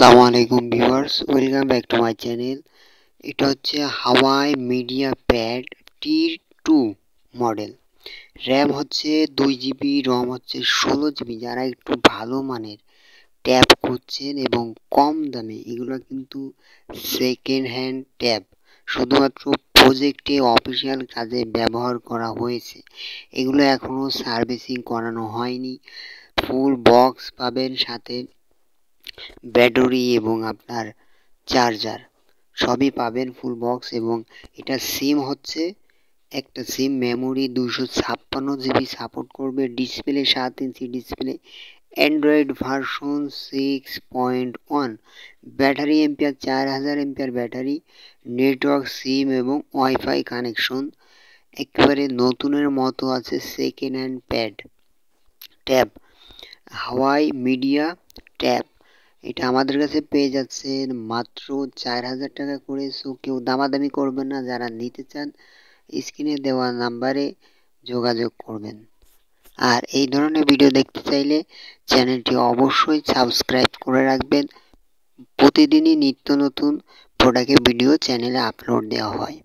আসসালামু আলাইকুম viewers, welcome back to my channel. এটা হচ্ছে Huawei media pad T2 model. RAM হচ্ছে 2GB, রম হচ্ছে 16GB। যারা একটু ভালো মানের ট্যাব খুঁজছেন এবং কম দামে, এগুলো কিন্তু সেকেন্ড হ্যান্ড ট্যাব, শুধুমাত্র প্রজেক্টে অফিসিয়াল কাজে ব্যবহার করা হয়েছে। এগুলো এখনও সার্ভিসিং করানো হয়নি। ফুল বক্স পাবেন, সাথে ব্যাটারি এবং আপনার চার্জার সবই পাবেন ফুল বক্স। এবং এটা সিম হচ্ছে একটা সিম মেমোরি 256GB সাপোর্ট করবে। Display 7 inch display, Android version 6.1। Battery ampere 4000 ampere battery. Network, SIM এবং ওয়াইফাই কানেকশন একেবারে নতুনের মতো আছে। Second hand pad tab, Huawei media tab, এটা আমাদের কাছে পেয়ে যাচ্ছেন মাত্র 4000 টাকা করে। সো কেউ দামাদামি করবেন না, যারা নিতে চান স্ক্রিনে দেওয়া নাম্বারে যোগাযোগ করবেন। আর এই ধরনের ভিডিও দেখতে চাইলে চ্যানেলটি অবশ্যই সাবস্ক্রাইব করে রাখবেন। প্রতিদিনই নিত্য নতুন প্রোডাক্টের ভিডিও চ্যানেলে আপলোড দেওয়া হয়।